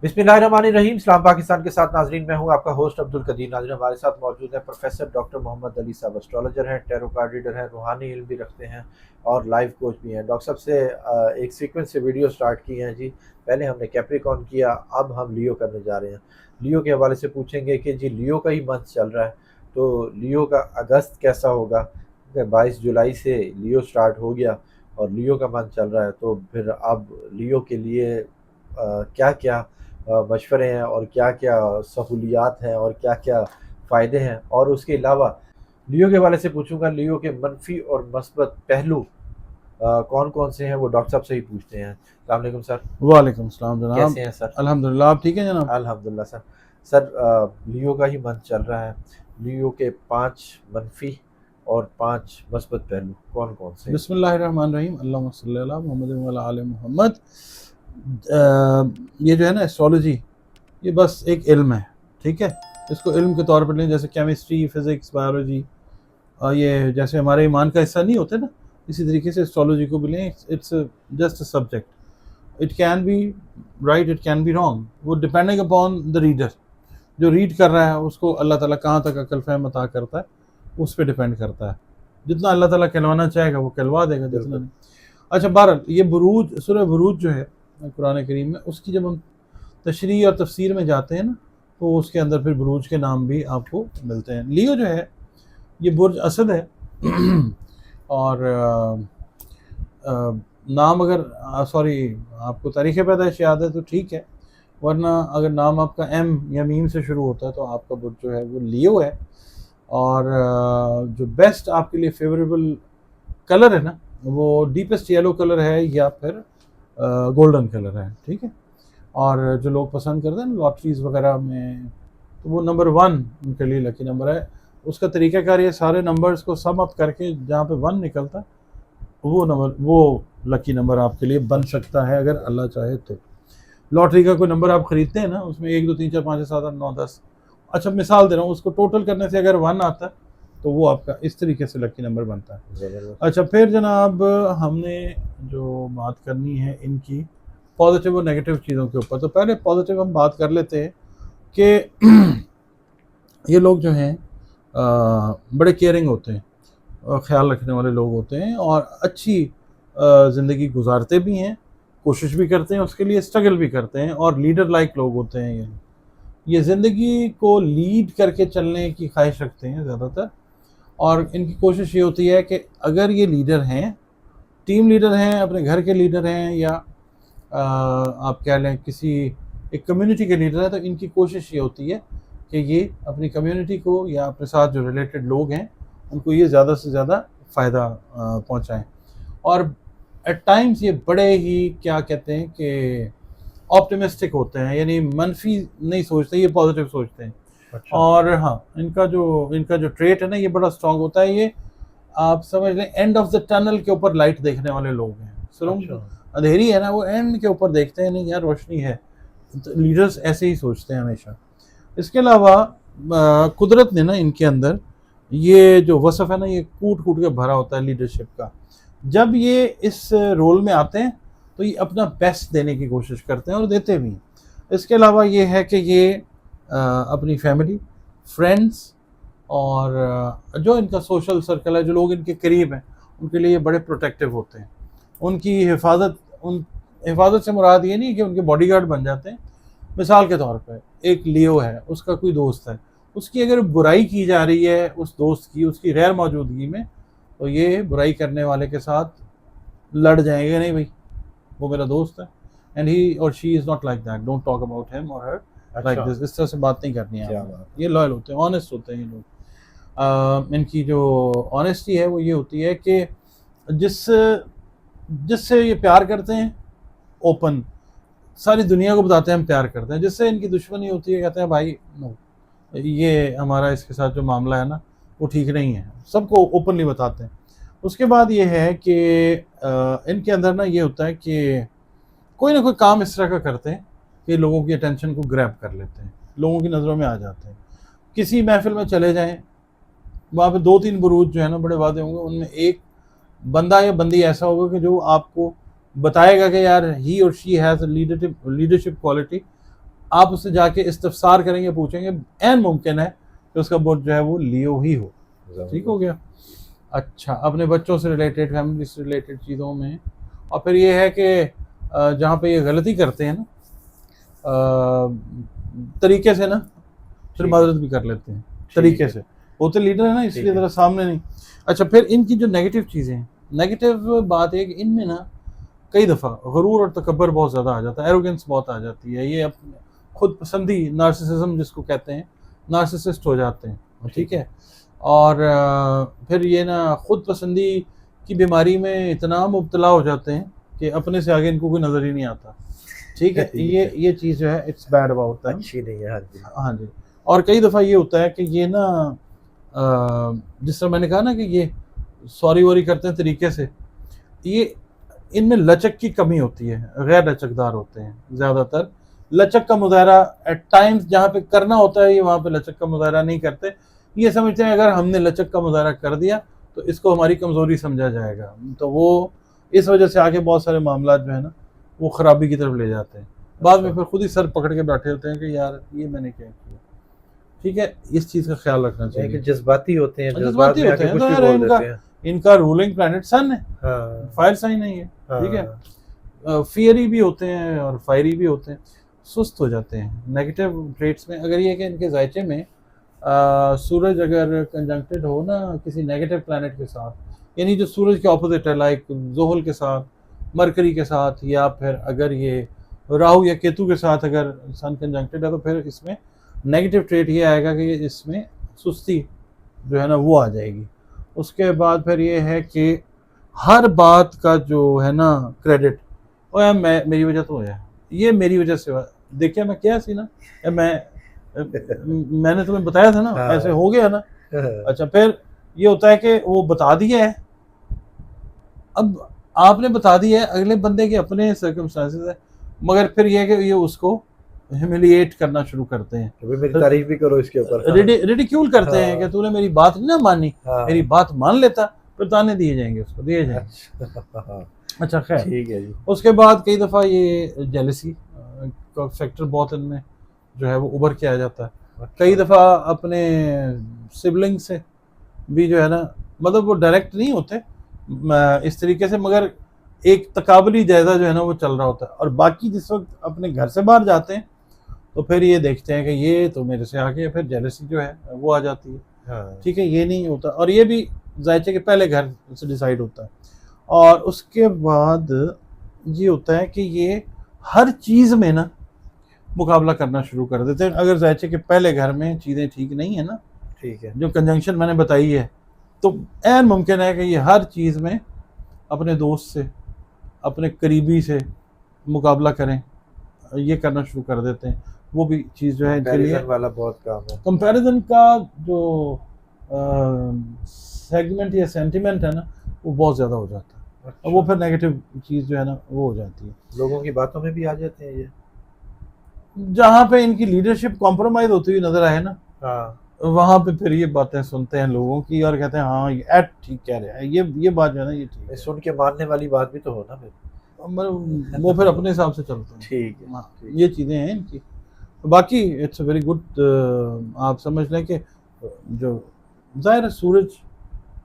बिस्मिल्लाहिर्रहमानिर्रहीम। इस्लाम पाकिस्तान के साथ नाजरीन, मैं हूं आपका होस्ट अब्दुल कदीर। नाजरीन, हमारे साथ मौजूद है प्रोफेसर डॉक्टर मोहम्मद अली साहब। एस्ट्रोलॉजर हैं, टैरो कार्ड रीडर हैं, रूहानी इल्म भी रखते हैं और लाइफ कोच भी हैं। डॉक्टर साहब से एक सीक्वेंस से वीडियो स्टार्ट की हैं जी। पहले हमने कैप्रिकॉर्न किया, अब हम लियो करने जा रहे हैं। लियो के हवाले से पूछेंगे कि जी लियो का ही मंथ चल रहा है, तो लियो का अगस्त कैसा होगा। 22 जुलाई से लियो स्टार्ट हो गया और लियो का मंथ चल रहा है, तो फिर अब लियो के लिए क्या क्या मशवरे हैं और क्या क्या सहूलियात हैं और क्या क्या फ़ायदे हैं। और उसके अलावा लियो के हवाले से पूछूंगा, लियो के मनफी और मस्बत पहलू कौन कौन से हैं, वो डॉक्टर साहब से ही पूछते हैं। अस्सलाम वालेकुम सर। वालेकुम सलाम जनाब। कैसे हैं सर? अल्हम्दुलिल्लाह, आप ठीक हैं जनाब? अल्हम्दुलिल्लाह सर। सर, लियो का ही मंथ चल रहा है। लियो के 5 मनफी और 5 मस्बत पहलू कौन कौन से हैं? बिस्मिल्लाहिर्रहमानिर्रहीम, अल्लाहुम्मा सल्ली अला मुहम्मद व अला आले मोहम्मद। ये जो है ना एस्ट्रोलॉजी, ये बस एक इल्म है, ठीक है। इसको इल्म के तौर पर लें, जैसे केमिस्ट्री, फिज़िक्स, बायोलॉजी, ये जैसे हमारे ईमान का हिस्सा नहीं होते ना, इसी तरीके से एस्ट्रोलॉजी को भी लें। It's just a subject. It can be right, it can be wrong, वो डिपेंडिंग अपॉन द रीडर। जो रीड कर रहा है उसको अल्लाह ताला कहाँ तक अकल फहम अता करता है, उस पर डिपेंड करता है। जितना अल्लाह ताला कहलवाना चाहेगा वो कहलवा देगा, जितना नहीं। अच्छा, बहरहाल ये बुरूज, सूरह बुरूज जो है कुरान करीम में, उसकी जब हम तशरीह और तफसीर में जाते हैं ना, तो उसके अंदर फिर बुरूज के नाम भी आपको मिलते हैं। लियो जो है ये बुर्ज असद है और नाम अगर सॉरी आपको तारीख़ पैदाइश याद है तो ठीक है, वरना अगर नाम आपका एम या मीम से शुरू होता है तो आपका बुर्ज जो है वो लियो है। और जो बेस्ट आपके लिए फेवरेबल कलर है ना, वो डीपेस्ट येलो कलर है या फिर गोल्डन कलर है, ठीक है। और जो लोग पसंद करते हैं लॉटरीज वगैरह में, तो वो नंबर 1 उनके लिए लकी नंबर है। उसका तरीक़ाकार ये सारे नंबर्स को सम अप करके जहाँ पे 1 निकलता है, वो नंबर, वो लकी नंबर आपके लिए बन सकता है अगर अल्लाह चाहे तो। लॉटरी का कोई नंबर आप खरीदते हैं ना, उसमें 1 2 3 4 5 6 7 8 9 10, अच्छा मिसाल दे रहा हूँ, उसको टोटल करने से अगर 1 आता है तो वो आपका इस तरीके से लकी नंबर बनता है। ज़बरदस्त। अच्छा, फिर जनाब हमने जो बात करनी है इनकी पॉजिटिव और नेगेटिव चीज़ों के ऊपर, तो पहले पॉजिटिव हम बात कर लेते हैं कि ये लोग जो हैं बड़े केयरिंग होते हैं, ख्याल रखने वाले लोग होते हैं और अच्छी ज़िंदगी गुजारते भी हैं, कोशिश भी करते हैं, उसके लिए स्ट्रगल भी करते हैं और लीडर लाइक लोग होते हैं। ये ज़िंदगी को लीड करके चलने की ख्वाहिश रखते हैं ज़्यादातर, और इनकी कोशिश ये होती है कि अगर ये लीडर हैं, टीम लीडर हैं, अपने घर के लीडर हैं, या आप कह लें किसी एक कम्युनिटी के लीडर हैं, तो इनकी कोशिश ये होती है कि ये अपनी कम्युनिटी को या अपने साथ जो रिलेटेड लोग हैं उनको ये ज़्यादा से ज़्यादा फ़ायदा पहुँचाएँ। और एट टाइम्स ये बड़े ही क्या कहते हैं कि ऑप्टिमिस्टिक होते हैं, यानी मनफी नहीं सोचते, ये पॉजिटिव सोचते हैं। अच्छा। और हाँ, इनका जो ट्रेट है ना, ये बड़ा स्ट्रांग होता है। ये आप समझ लें एंड ऑफ द टनल के ऊपर लाइट देखने वाले लोग हैं। अच्छा। सुरंग अंधेरी है ना, वो एंड के ऊपर देखते हैं, नहीं यार रोशनी है। तो लीडर्स ऐसे ही सोचते हैं हमेशा। इसके अलावा कुदरत ने ना इनके अंदर ये जो वसफ़ है ना, ये कूट कूट के भरा होता है लीडरशिप का। जब ये इस रोल में आते हैं तो ये अपना बेस्ट देने की कोशिश करते हैं और देते भी हैं। इसके अलावा ये है कि ये अपनी फैमिली, फ्रेंड्स और जो इनका सोशल सर्कल है, जो लोग इनके करीब हैं, उनके लिए ये बड़े प्रोटेक्टिव होते हैं। उनकी हिफाजत से मुराद ये नहीं कि उनके बॉडीगार्ड बन जाते हैं। मिसाल के तौर पे एक लियो है, उसका कोई दोस्त है, उसकी अगर बुराई की जा रही है उस दोस्त की, उसकी गैर मौजूदगी में, तो ये बुराई करने वाले के साथ लड़ जाएंगे, नहीं भाई वो मेरा दोस्त है, एंड ही और she is not like that, don't talk about him और हर लाइक दिस। इस तरह से बात नहीं करनी है क्या आपने। बात। ये लॉयल होते हैं, ऑनेस्ट होते हैं ये लोग। इनकी जो ऑनेस्टी है वो ये होती है कि जिससे ये प्यार करते हैं, ओपन सारी दुनिया को बताते हैं हम प्यार करते हैं। जिससे इनकी दुश्मनी होती है, कहते हैं भाई नो, ये हमारा इसके साथ जो मामला है ना वो ठीक नहीं है, सबको ओपनली बताते हैं। उसके बाद ये है कि इनके अंदर ना ये होता है कि कोई ना कोई काम इस तरह का करते हैं कि लोगों की अटेंशन को ग्रैब कर लेते हैं, लोगों की नज़रों में आ जाते हैं। किसी महफिल में चले जाएं, वहाँ पे 2 3 बुरूज जो है ना बड़े वादे होंगे, उनमें एक बंदा या बंदी ऐसा होगा कि जो आपको बताएगा कि यार ही और शी हैज़ लीडरशिप क्वालिटी, आप उससे जाके इस्तफसार करेंगे, पूछेंगे, एन मुमकिन है कि उसका बोर्ड जो है वो लियो ही हो। ठीक हो गया। अच्छा, अपने बच्चों से रिलेटेड, फैमिली से रिलेटेड चीज़ों में। और फिर ये है कि जहाँ पे ये गलती करते हैं ना, तरीके से ना, फिर ठीक है। मदद भी कर लेते हैं तरीके है। से। वो तो लीडर है ना, इसलिए ठीक है। ज़रा सामने नहीं। अच्छा, फिर इनकी जो नेगेटिव चीज़ें हैं, नेगेटिव बात है कि इनमें ना कई दफ़ा गरूर और तकब्बर बहुत ज़्यादा आ जाता है, एरोगेंस बहुत आ जाती है। ये अपने खुद पसंदी, नार्सिसिज्म जिसको कहते हैं, नार्सिसिस्ट हो जाते हैं। ठीक है। और फिर ये ना खुद पसंदी की बीमारी में इतना मुब्तला हो जाते हैं कि अपने से आगे इनको कोई नज़र ही नहीं आता। ठीक है। ये चीज़ जो है इट्स बैड अबाउट दैम, अच्छी नहीं है। हाँ जी। हाँ जी। और कई दफ़ा ये होता है कि ये ना जिस तरह मैंने कहा ना कि ये सॉरी वॉरी करते हैं तरीके से, ये इनमें लचक की कमी होती है, गैर लचकदार होते हैं ज़्यादातर। लचक का मुजाहरा एट टाइम्स जहाँ पे करना होता है, ये वहाँ पे लचक का मुजाहरा नहीं करते। ये समझते हैं अगर हमने लचक का मुजाहरा कर दिया तो इसको हमारी कमज़ोरी समझा जाएगा, तो वो इस वजह से आगे बहुत सारे मामला जो है ना वो ख़राबी की तरफ ले जाते हैं। बाद में फिर खुद ही सर पकड़ के बैठे होते हैं कि यार ये मैंने क्या किया। ठीक है, इस चीज़ का ख्याल रखना चाहिए। जज्बाती होते हैं, जज्बाती होते हैं, कुछ तो भी यार बोल देते हैं। इनका रूलिंग प्लैनेट सन है, हाँ। फायर साइन है ये। ठीक है। फियरी भी होते हैं और फायरी भी होते हैं, सुस्त हो जाते हैं। नेगेटिव ट्रेट्स में अगर ये कि इनके जायचे में सूरज अगर कंजंक्टेड हो ना किसी नेगेटिव प्लैनेट के साथ, यानी जो सूरज के ऑपोजिट है, लाइक जोहल के साथ, मरकरी के साथ, या फिर अगर ये राहु या केतु के साथ अगर सन कंजंक्टेड है, तो फिर इसमें नेगेटिव ट्रेट ये आएगा कि इसमें सुस्ती जो है ना वो आ जाएगी। उसके बाद फिर ये है कि हर बात का जो है ना क्रेडिट, ओ यार मेरी वजह तो है, ये मेरी वजह से हुआ, देखिए मैं क्या सी ना, मैंने तुम्हें बताया था ना, हाँ। ऐसे हो गया ना। अच्छा, फिर ये होता है कि वो बता दिया है, अब आपने बता दिया है, अगले बंदे के अपने सर्कमस्टांसेस है, मगर फिर ये है कि ये उसको ह्यूमिलिएट करना शुरू करते हैं, तो मेरी तारीफ भी करो इसके ऊपर। रिडिक्यूल करते हैं कि तूने मेरी बात नहीं ना मानी, मेरी बात मान लेता, फिर ताने दिए जाएंगे, उसको दिए जाएंगे। अच्छा, खैर, ठीक है जी। उसके बाद कई दफ़ा ये जेलसी का फैक्टर बहुत इनमें जो है वो उभर के आ जाता है। कई दफ़ा अपने सिबलिंग से भी जो है ना, मतलब वो डायरेक्ट नहीं होते इस तरीके से, मगर एक तकाबली जायज़ा जो है ना वो चल रहा होता है। और बाकी जिस वक्त अपने घर से बाहर जाते हैं तो फिर ये देखते हैं कि ये तो मेरे से आगे, फिर जेलसी जो है वो आ जाती है। हाँ। ठीक है, ये नहीं होता, और ये भी जायचे के पहले घर से डिसाइड होता है। और उसके बाद ये होता है कि ये हर चीज़ में ना मुकाबला करना शुरू कर देते हैं। अगर जायचे के पहले घर में चीज़ें ठीक नहीं है ना, ठीक है, जो कंजंक्शन मैंने बताई है, तो ऐन मुमकिन है कि ये हर चीज़ में अपने दोस्त से, अपने करीबी से मुकाबला करें, ये करना शुरू कर देते हैं। वो भी चीज़ जो है इनके लिए कंपैरिजन वाला बहुत काम है। कंपैरिजन का जो सेगमेंट या सेंटिमेंट है ना वो बहुत ज़्यादा हो जाता है। अच्छा। और वो फिर नेगेटिव चीज़ जो है ना वो हो जाती है। लोगों की बातों में भी आ जाते हैं ये। जहाँ पे इनकी लीडरशिप कॉम्प्रोमाइज़ होती हुई नज़र आए ना, हाँ। वहाँ पे फिर ये बातें सुनते हैं लोगों की और कहते हैं हाँ ये ऐड ठीक कह रहे हैं, ये बात जो है ना ये ठीक है। सुन के मानने वाली बात भी तो हो ना फिर। मतलब वो फिर अपने हिसाब से चलते हैं। ठीक है। हाँ, ये चीज़ें हैं इनकी। तो बाकी इट्स वेरी गुड। आप समझ लें कि जो ज़ाहिर है सूरज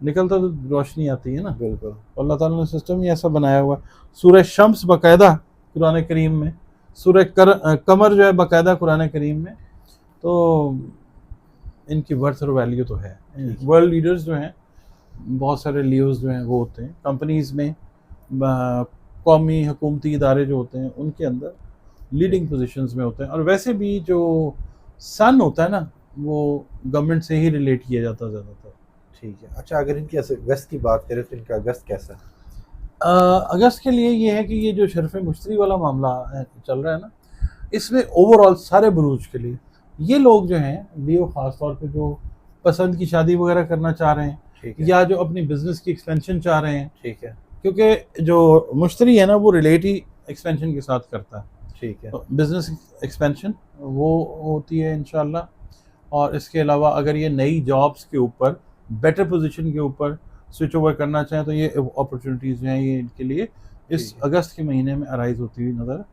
निकलता तो रोशनी आती है ना, बिल्कुल। अल्लाह ताला ने सिस्टम ही ऐसा बनाया हुआ। सूरह शम्स बाकायदा कुरान करीम में, सूरह कमर जो है बाकायदा कुरान करीम में, तो इनकी वर्थ और वैल्यू तो है। वर्ल्ड लीडर्स जो हैं, बहुत सारे लियोज जो हैं वो होते हैं कंपनीज़ में, कौमी हुकूमती इदारे जो होते हैं उनके अंदर लीडिंग पोजीशंस में होते हैं। और वैसे भी जो सन होता है ना वो गवर्नमेंट से ही रिलेट किया जाता है ज़्यादातर। ठीक है। अच्छा, अगर इनकी अगस्त की बात करें तो इनका अगस्त कैसा है? अगस्त के लिए ये है कि ये जो शरफ़ मुश्तरी वाला मामला चल रहा है ना, इसमें ओवरऑल सारे बुरूज के लिए ये लोग जो हैं लियो ख़ास तौर पे जो पसंद की शादी वगैरह करना चाह रहे हैं, ठीक है। या जो अपनी बिजनेस की एक्सपेंशन चाह रहे हैं, ठीक है। क्योंकि जो मुश्तरी है ना वो रिलेट ही एक्सपेंशन के साथ करता है। ठीक है। तो बिजनेस एक्सपेंशन वो होती है इंशाल्लाह। और इसके अलावा अगर ये नई जॉब्स के ऊपर, बेटर पोजीशन के ऊपर स्विच ओवर करना चाहें तो ये अपॉर्चुनिटीज़ जो हैं ये इनके लिए इस ठीक है। अगस्त के महीने में अराइज होती हुई नज़र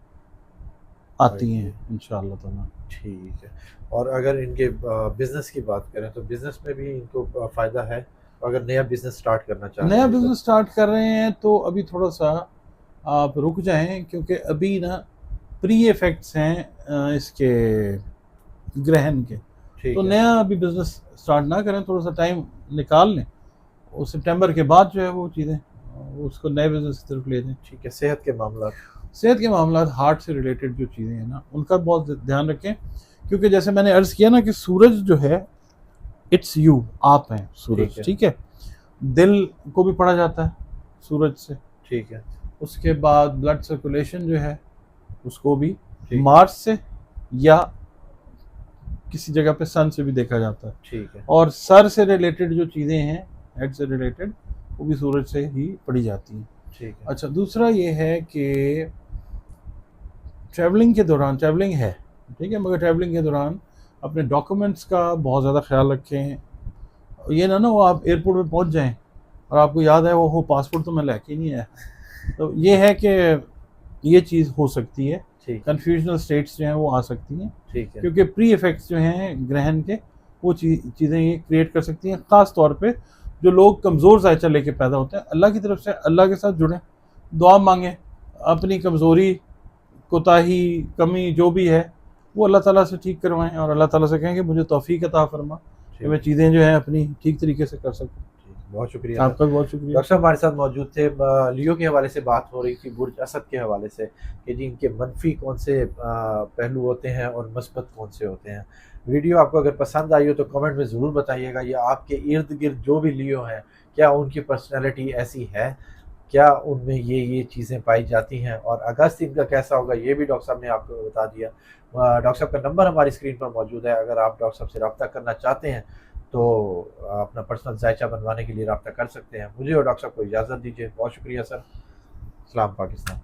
आती हैं इंशाअल्लाह ताला। ठीक है। और अगर इनके बिज़नेस की बात करें तो बिज़नेस में भी इनको फ़ायदा है? अगर नया बिज़नेस स्टार्ट करना चाहते नया हैं तो? बिज़नेस स्टार्ट कर रहे हैं तो अभी थोड़ा-सा आप रुक जाएँ, क्योंकि अभी ना प्री इफ़ेक्ट्स हैं इसके ग्रहण के। तो ठीक है, नया अभी बिज़नेस स्टार्ट ना करें, थोड़ा-सा टाइम निकाल लें और सितंबर के बाद जो है वो चीज़ें उसको नए बिज़नेस की तरफ ले जाएँ। ठीक है। सेहत के मामलात? सेहत के मामलात, हार्ट से रिलेटेड जो चीज़ें हैं ना, उनका बहुत ध्यान रखें, क्योंकि जैसे मैंने अर्ज़ किया ना कि सूरज जो है, इट्स यू, आप हैं ठीक सूरज, है, ठीक है? दिल को भी पढ़ा जाता है सूरज से। ठीक है, उसके बाद ब्लड सर्कुलेशन जो है उसको भी ठीक, मार्स से या किसी जगह पे सन से भी देखा जाता है। ठीक है, और सर से रिलेटेड जो चीज़ें हैं, हेड से रिलेटेड, वो भी सूरज से ही पढ़ी जाती हैं। ठीक है, अच्छा, दूसरा ये है कि ट्रैवलिंग के दौरान, ट्रैवलिंग है, ठीक है, मगर ट्रैवलिंग के दौरान अपने डॉक्यूमेंट्स का बहुत ज़्यादा ख्याल रखें। ये ना वो आप एयरपोर्ट पे पहुंच जाएं और आपको याद है वो पासपोर्ट तो मैं लेके ही नहीं आया। तो ये है कि ये चीज़ हो सकती है, ठीक है, कन्फ्यूजनल स्टेट्स जो हैं वो आ सकती हैं, ठीक है, क्योंकि प्री इफ़ेक्ट्स जो हैं ग्रहण के, वो चीज़ें ये क्रिएट कर सकती हैं। ख़ास तौर पे जो लोग कमज़ोर जायचा लेके पैदा होते हैं, अल्लाह की तरफ से अल्लाह के साथ जुड़ें, दुआ मांगें, अपनी कमज़ोरी, कोताही, कमी जो भी है वो अल्लाह ताला से ठीक करवाएं और अल्लाह ताला से कहें कि मुझे तौफीक अता फरमा कि मैं ठीक, चीज़ें जो हैं अपनी ठीक तरीके से कर सकूँ। ठीक। बहुत शुक्रिया सर। आपका भी बहुत शुक्रिया। डॉक्टर साहब हमारे साथ मौजूद थे। लियो के हवाले से बात हो रही थी, बुर्ज असद के हवाले से, कि जी इनके मनफी कौन से पहलू होते हैं और मस्बत कौन से होते हैं। वीडियो आपको अगर पसंद आई हो तो कमेंट में ज़रूर बताइएगा। या आपके इर्द गिर्द जो भी लियो हैं, क्या उनकी पर्सनैलिटी ऐसी है? क्या उनमें ये चीज़ें पाई जाती हैं? और अगस्त इनका कैसा होगा, ये भी डॉक्टर साहब ने आपको बता दिया। डॉक्टर साहब का नंबर हमारी स्क्रीन पर मौजूद है। अगर आप डॉक्टर साहब से रब्ता करना चाहते हैं तो अपना पर्सनल जायचा बनवाने के लिए रब्ता कर सकते हैं। मुझे और डॉक्टर साहब को इजाज़त दीजिए। बहुत शुक्रिया सर। सलाम पाकिस्तान।